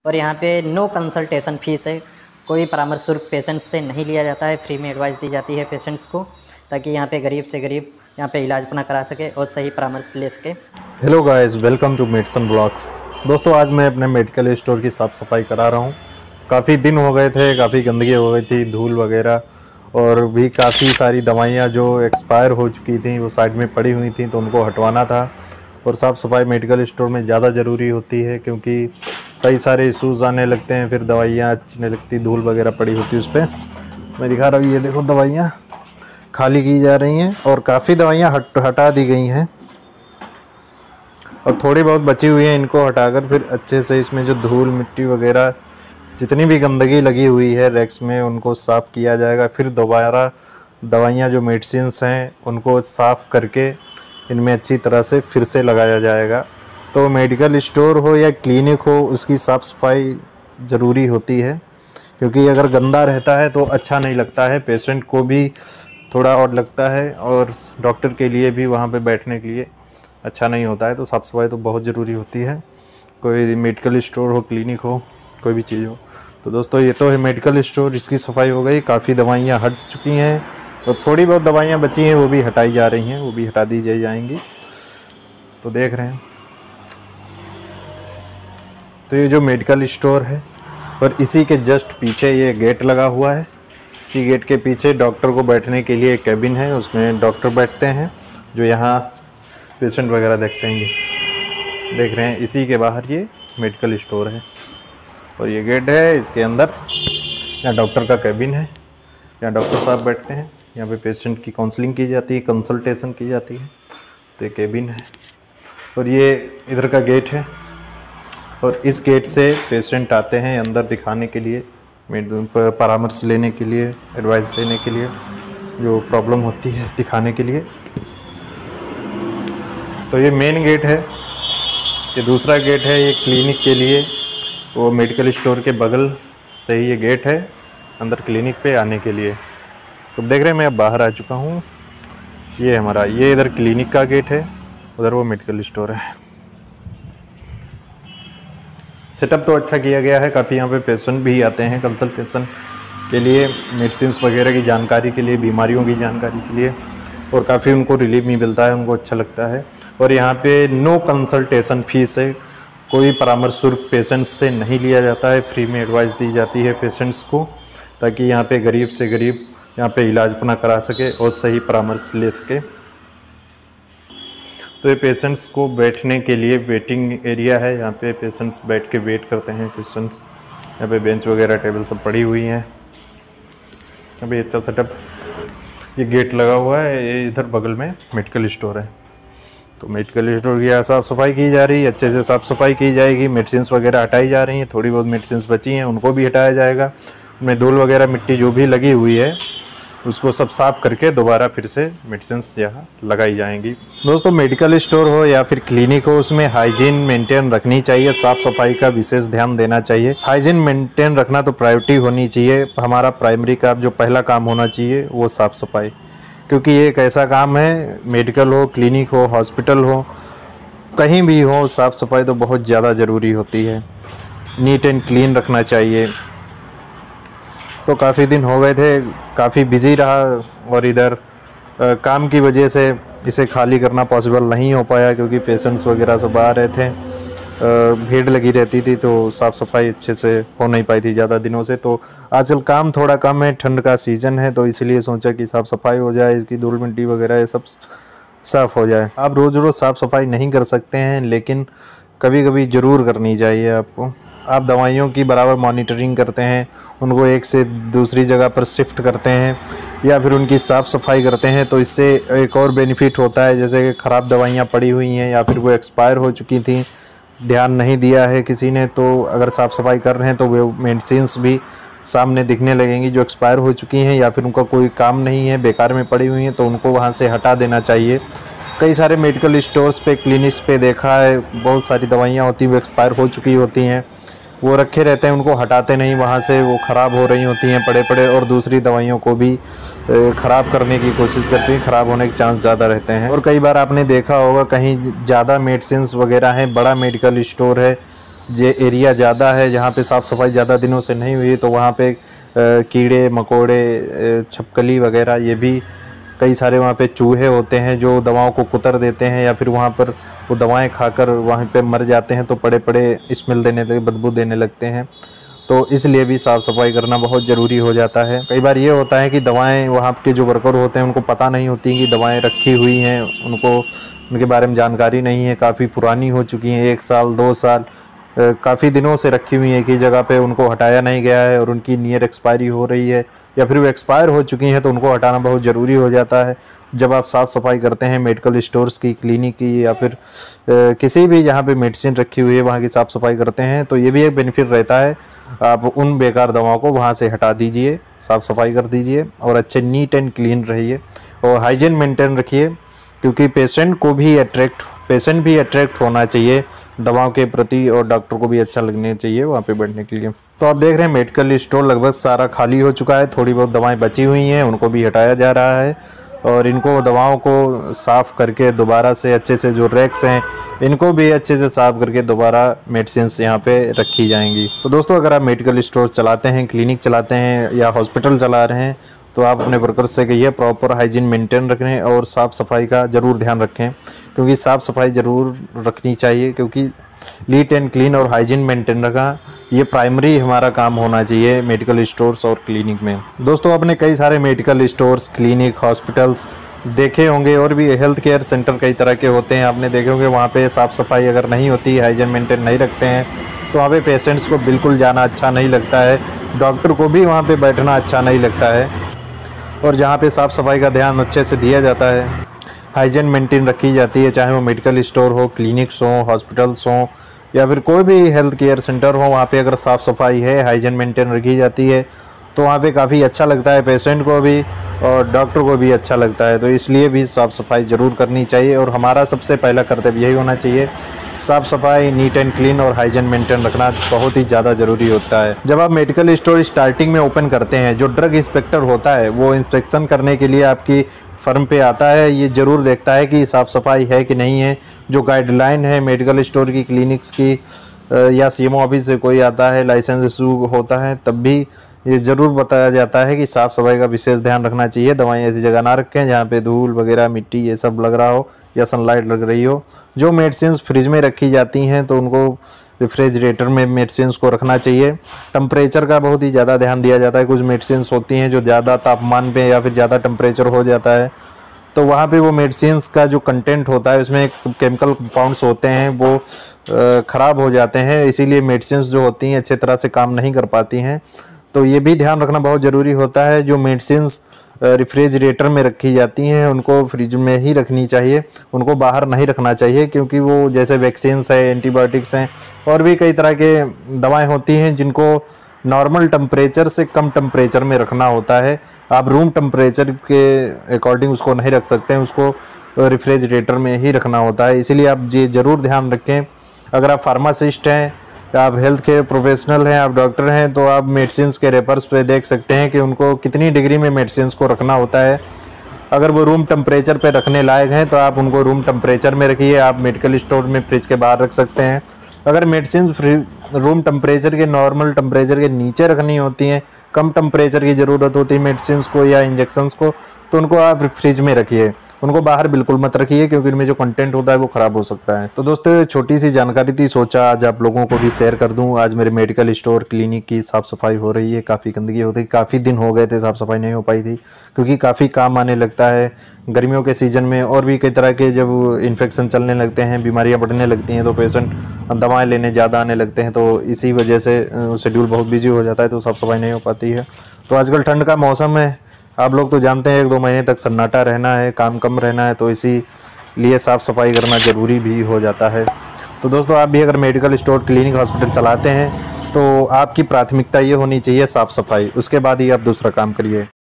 और यहाँ पे नो कंसल्टेशन फीस है, कोई परामर्श शुल्क पेशेंट्स से नहीं लिया जाता है। फ्री में एडवाइस दी जाती है पेशेंट्स को, ताकि यहाँ पे गरीब से गरीब यहाँ पे इलाज अपना करा सके और सही परामर्श ले सके। Hello guys, welcome to medicine blogs. दोस्तों, आज मैं अपने मेडिकल स्टोर की साफ़ सफाई करा रहा हूँ। काफ़ी दिन हो गए थे, काफ़ी गंदगी हो गई थी, धूल वगैरह, और भी काफ़ी सारी दवाइयाँ जो एक्सपायर हो चुकी थी वो साइड में पड़ी हुई थी, तो उनको हटवाना था। और साफ़ सफाई मेडिकल स्टोर में ज़्यादा ज़रूरी होती है, क्योंकि कई सारे इशूज़ आने लगते हैं, फिर दवाइयाँ अच्छी लगती, धूल वगैरह पड़ी होती है उस पर। मैं दिखा रहा हूँ, ये देखो दवाइयाँ खाली की जा रही हैं और काफ़ी दवाइयाँ हटा दी गई हैं, और थोड़ी बहुत बची हुई है। इनको हटाकर फिर अच्छे से इसमें जो धूल मिट्टी वगैरह जितनी भी गंदगी लगी हुई है रैक्स में, उनको साफ़ किया जाएगा। फिर दोबारा दवाइयाँ जो मेडिसिन्स हैं उनको साफ़ करके इनमें अच्छी तरह से फिर से लगाया जाएगा। तो मेडिकल स्टोर हो या क्लिनिक हो, उसकी साफ़ सफाई ज़रूरी होती है, क्योंकि अगर गंदा रहता है तो अच्छा नहीं लगता है, पेशेंट को भी थोड़ा और लगता है, और डॉक्टर के लिए भी वहाँ पे बैठने के लिए अच्छा नहीं होता है। तो साफ़ सफाई तो बहुत ज़रूरी होती है, कोई मेडिकल स्टोर हो, क्लिनिक हो, कोई भी चीज़ हो। तो दोस्तों, ये तो है मेडिकल स्टोर, इसकी सफाई हो गई। काफ़ी दवाइयाँ हट चुकी हैं और थोड़ी बहुत दवाइयाँ बची हैं, वो भी हटाई जा रही हैं, वो भी हटा दी जाएंगी। तो देख रहे हैं, तो ये जो मेडिकल स्टोर है, और इसी के जस्ट पीछे ये गेट लगा हुआ है। इसी गेट के पीछे डॉक्टर को बैठने के लिए एक कैबिन है, उसमें डॉक्टर बैठते हैं जो यहाँ पेशेंट वगैरह देखते हैं। ये देख रहे हैं, इसी के बाहर ये मेडिकल स्टोर है और ये गेट है। इसके अंदर यहाँ डॉक्टर का कैबिन है, यहाँ डॉक्टर साहब बैठते हैं, यहाँ पे पेशेंट की काउंसलिंग की जाती है, कंसल्टेशन की जाती है। तो ये कैबिन है और ये इधर का गेट है, और इस गेट से पेशेंट आते हैं अंदर दिखाने के लिए, परामर्श लेने के लिए, एडवाइस लेने के लिए, जो प्रॉब्लम होती है दिखाने के लिए। तो ये मेन गेट है। ये दूसरा गेट है, ये क्लिनिक के लिए, वो मेडिकल स्टोर के बगल से ही ये गेट है अंदर क्लिनिक पे आने के लिए। तो देख रहे हैं, मैं अब बाहर आ चुका हूँ। ये हमारा, ये इधर क्लिनिक का गेट है, उधर वो मेडिकल स्टोर है। सेटअप तो अच्छा किया गया है, काफ़ी यहाँ पे पेशेंट भी आते हैं कंसल्टेशन के लिए, मेडिसिन्स वगैरह की जानकारी के लिए, बीमारियों की जानकारी के लिए, और काफ़ी उनको रिलीफ भी मिलता है, उनको अच्छा लगता है। और यहाँ पे नो कंसल्टेशन फीस है, कोई परामर्श शुल्क पेशेंट्स से नहीं लिया जाता है। फ्री में एडवाइस दी जाती है पेशेंट्स को, ताकि यहाँ पे गरीब से गरीब यहाँ पे इलाज अपना करा सके और सही परामर्श ले सके। तो ये पेशेंट्स को बैठने के लिए वेटिंग एरिया है, यहाँ पे पेशेंट्स बैठ के वेट करते हैं। पेशेंट्स यहाँ पे बेंच वगैरह टेबल सब पड़ी हुई हैं। अभी अच्छा सेटअप, ये गेट लगा हुआ है, ये इधर बगल में मेडिकल स्टोर है। तो मेडिकल स्टोर की साफ़ सफाई की जा रही है, अच्छे से साफ़ सफाई की जाएगी। मेडिसिन्स वगैरह हटाई जा रही हैं, थोड़ी बहुत मेडिसिन्स बची हैं उनको भी हटाया जाएगा। उनमें धूल वगैरह मिट्टी जो भी लगी हुई है उसको सब साफ़ करके दोबारा फिर से मेडिसिन्स यहाँ लगाई जाएंगी। दोस्तों, मेडिकल स्टोर हो या फिर क्लिनिक हो, उसमें हाइजीन मेंटेन रखनी चाहिए, साफ़ सफाई का विशेष ध्यान देना चाहिए। हाइजीन मेंटेन रखना तो प्रायोरिटी होनी चाहिए, हमारा प्राइमरी का जो पहला काम होना चाहिए वो साफ़ सफाई, क्योंकि ये एक ऐसा काम है, मेडिकल हो, क्लिनिक हो, हॉस्पिटल हो, कहीं भी हो, साफ़ सफाई तो बहुत ज़्यादा ज़रूरी होती है। नीट एंड क्लीन रखना चाहिए। तो काफ़ी दिन हो गए थे, काफ़ी बिजी रहा, और इधर काम की वजह से इसे खाली करना पॉसिबल नहीं हो पाया, क्योंकि पेशेंट्स वगैरह सब आ रहे थे, भीड़ लगी रहती थी, तो साफ़ सफाई अच्छे से हो नहीं पाई थी ज़्यादा दिनों से। तो आजकल काम थोड़ा कम है, ठंड का सीज़न है, तो इसलिए सोचा कि साफ़ सफाई हो जाए, इसकी धूल मिट्टी वगैरह ये सब साफ़ हो जाए। आप रोज़ रोज़ साफ़ सफाई नहीं कर सकते हैं, लेकिन कभी कभी ज़रूर करनी चाहिए आपको। आप दवाइयों की बराबर मॉनिटरिंग करते हैं, उनको एक से दूसरी जगह पर शिफ्ट करते हैं, या फिर उनकी साफ़ सफाई करते हैं, तो इससे एक और बेनिफिट होता है। जैसे कि ख़राब दवाइयाँ पड़ी हुई हैं या फिर वो एक्सपायर हो चुकी थी, ध्यान नहीं दिया है किसी ने, तो अगर साफ़ सफाई कर रहे हैं तो वो मेडिसिन्स भी सामने दिखने लगेंगी जो एक्सपायर हो चुकी हैं, या फिर उनका कोई काम नहीं है, बेकार में पड़ी हुई हैं, तो उनको वहाँ से हटा देना चाहिए। कई सारे मेडिकल स्टोर्स पे, क्लिनिक्स पे देखा है, बहुत सारी दवाइयाँ होती हैं वो एक्सपायर हो चुकी होती हैं, वो रखे रहते हैं, उनको हटाते नहीं वहाँ से, वो ख़राब हो रही होती हैं पड़े पड़े, और दूसरी दवाइयों को भी ख़राब करने की कोशिश करती हैं, ख़राब होने के चांस ज़्यादा रहते हैं। और कई बार आपने देखा होगा, कहीं ज़्यादा मेडिसिन्स वगैरह हैं, बड़ा मेडिकल स्टोर है, जो एरिया ज़्यादा है, जहाँ पे साफ़ सफाई ज़्यादा दिनों से नहीं हुई, तो वहाँ पे कीड़े मकोड़े, छिपकली वगैरह, ये भी कई सारे वहाँ पे चूहे होते हैं जो दवाओं को कुतर देते हैं, या फिर वहाँ पर वो दवाएं खाकर वहाँ पे मर जाते हैं, तो पड़े पड़े स्मेल देने लगे, बदबू देने लगते हैं। तो इसलिए भी साफ़ सफाई करना बहुत ज़रूरी हो जाता है। कई बार ये होता है कि दवाएं वहाँ के जो वर्कर होते हैं उनको पता नहीं होती कि दवाएं रखी हुई हैं, उनको उनके बारे में जानकारी नहीं है, काफ़ी पुरानी हो चुकी हैं, 1 साल 2 साल काफ़ी दिनों से रखी हुई है कि जगह पे उनको हटाया नहीं गया है और उनकी नियर एक्सपायरी हो रही है, या फिर वो एक्सपायर हो चुकी हैं, तो उनको हटाना बहुत ज़रूरी हो जाता है। जब आप साफ़ सफाई करते हैं मेडिकल स्टोर्स की, क्लिनिक की, या फिर किसी भी जहाँ पे मेडिसिन रखी हुई है वहाँ की साफ़ सफाई करते हैं, तो ये भी एक बेनिफिट रहता है। आप उन बेकार दवाओं को वहाँ से हटा दीजिए, साफ़ सफाई कर दीजिए और अच्छे नीट एंड क्लीन रहिए और हाइजीन मेंटेन रखिए, क्योंकि पेशेंट भी अट्रैक्ट होना चाहिए दवाओं के प्रति और डॉक्टर को भी अच्छा लगना चाहिए वहाँ पे बैठने के लिए। तो आप देख रहे हैं मेडिकल स्टोर लगभग सारा खाली हो चुका है, थोड़ी बहुत दवाएं बची हुई हैं, उनको भी हटाया जा रहा है और इनको दवाओं को साफ़ करके दोबारा से अच्छे से, जो रैक्स हैं इनको भी अच्छे से साफ़ करके दोबारा मेडिसिन्स यहाँ पे रखी जाएंगी। तो दोस्तों, अगर आप मेडिकल स्टोर चलाते हैं, क्लिनिक चलाते हैं या हॉस्पिटल चला रहे हैं, तो आप अपने वर्कर्स से कहिए प्रॉपर हाइजीन मेंटेन रखें और साफ़ सफाई का ज़रूर ध्यान रखें, क्योंकि साफ़ सफाई ज़रूर रखनी चाहिए, क्योंकि नीट एंड क्लीन और हाइजीन मेंटेन रखना ये प्राइमरी हमारा काम होना चाहिए मेडिकल स्टोर्स और क्लिनिक में। दोस्तों, आपने कई सारे मेडिकल स्टोर्स, क्लिनिक, हॉस्पिटल्स देखे होंगे और भी हेल्थ केयर सेंटर कई तरह के होते हैं, आपने देखे होंगे वहाँ पे साफ़ सफाई अगर नहीं होती, हाइजीन मेंटेन नहीं रखते हैं, तो वहाँ पे पेशेंट्स को बिल्कुल जाना अच्छा नहीं लगता है, डॉक्टर को भी वहाँ पे बैठना अच्छा नहीं लगता है। और जहाँ पे साफ़ सफाई का ध्यान अच्छे से दिया जाता है, हाइजीन मेंटेन रखी जाती है, चाहे वो मेडिकल स्टोर हो, क्लिनिक्स हो, हॉस्पिटल्स हो, या फिर कोई भी हेल्थ केयर सेंटर हो, वहाँ पे अगर साफ़ सफाई है, हाइजीन मेंटेन रखी जाती है, तो वहाँ पे काफ़ी अच्छा लगता है पेशेंट को भी और डॉक्टर को भी अच्छा लगता है। तो इसलिए भी साफ़ सफाई ज़रूर करनी चाहिए और हमारा सबसे पहला कर्तव्य यही होना चाहिए, साफ़ सफाई, नीट एंड क्लीन और हाइजीन मेंटेन रखना बहुत ही ज़्यादा ज़रूरी होता है। जब आप मेडिकल स्टोर स्टार्टिंग में ओपन करते हैं, जो ड्रग इंस्पेक्टर होता है वो इंस्पेक्शन करने के लिए आपकी फर्म पे आता है, ये ज़रूर देखता है कि साफ़ सफाई है कि नहीं है। जो गाइडलाइन है मेडिकल स्टोर की, क्लिनिक्स की, या सीएमओ ऑफिस से कोई आता है, लाइसेंस इशू होता है, तब भी ये ज़रूर बताया जाता है कि साफ़ सफाई का विशेष ध्यान रखना चाहिए। दवाएं ऐसी जगह ना रखें जहाँ पे धूल वगैरह, मिट्टी ये सब लग रहा हो या सनलाइट लग रही हो। जो मेडिसिन्स फ्रिज में रखी जाती हैं तो उनको रेफ्रिजरेटर में मेडिसिन्स को रखना चाहिए। टेम्परेचर का बहुत ही ज़्यादा ध्यान दिया जाता है। कुछ मेडिसिन्स होती हैं जो ज़्यादा तापमान पे या फिर ज़्यादा टेम्परेचर हो जाता है, तो वहाँ पे वो मेडिसिन्स का जो कंटेंट होता है उसमें केमिकल कंपाउंड्स होते हैं, वो ख़राब हो जाते हैं। इसीलिए मेडिसिन्स जो होती हैं अच्छे तरह से काम नहीं कर पाती हैं। तो ये भी ध्यान रखना बहुत ज़रूरी होता है। जो मेडिसिन्स रेफ्रिजरेटर में रखी जाती हैं उनको फ्रिज में ही रखनी चाहिए, उनको बाहर नहीं रखना चाहिए, क्योंकि वो जैसे वैक्सीन्स है, एंटीबायोटिक्स हैं और भी कई तरह के दवाएं होती हैं जिनको नॉर्मल टेम्परेचर से कम टेम्परेचर में रखना होता है। आप रूम टेम्परेचर के अकॉर्डिंग उसको नहीं रख सकते हैं, उसको रेफ्रिजरेटर में ही रखना होता है। इसीलिए आप ये ज़रूर ध्यान रखें। अगर आप फार्मासिस्ट हैं, आप हेल्थ केयर प्रोफेशनल हैं, आप डॉक्टर हैं, तो आप मेडिसिन्स के रेपर्स पे देख सकते हैं कि उनको कितनी डिग्री में मेडिसिन्स को रखना होता है। अगर वो रूम टेम्परेचर पे रखने लायक हैं तो आप उनको रूम टेम्परेचर में रखिए। आप मेडिकल स्टोर में फ्रिज के बाहर रख सकते हैं। अगर मेडिसिन रूम टेम्परेचर के, नॉर्मल टेम्परेचर के नीचे रखनी होती हैं, कम टेम्परेचर की ज़रूरत होती है मेडिसिन को या इंजेक्शंस को, तो उनको आप फ्रिज में रखिए, उनको बाहर बिल्कुल मत रखिए, क्योंकि इनमें जो कंटेंट होता है वो ख़राब हो सकता है। तो दोस्तों, छोटी सी जानकारी थी, सोचा आज आप लोगों को भी शेयर कर दूं। आज मेरे मेडिकल स्टोर, क्लिनिक की साफ़ सफाई हो रही है। काफ़ी गंदगी होती है, काफ़ी दिन हो गए थे साफ़ सफाई नहीं हो पाई थी, क्योंकि काफ़ी काम आने लगता है गर्मियों के सीज़न में। और भी कई तरह के जब इन्फेक्शन चलने लगते हैं, बीमारियाँ बढ़ने लगती हैं, तो पेशेंट दवाएँ लेने ज़्यादा आने लगते हैं, तो इसी वजह से शेड्यूल बहुत बिजी हो जाता है, तो साफ़ सफाई नहीं हो पाती है। तो आजकल ठंड का मौसम है, आप लोग तो जानते हैं 1-2 महीने तक सन्नाटा रहना है, काम कम रहना है, तो इसीलिए साफ़ सफाई करना ज़रूरी भी हो जाता है। तो दोस्तों, आप भी अगर मेडिकल स्टोर, क्लिनिक, हॉस्पिटल चलाते हैं तो आपकी प्राथमिकता ये होनी चाहिए साफ़ सफाई, उसके बाद ही आप दूसरा काम करिए।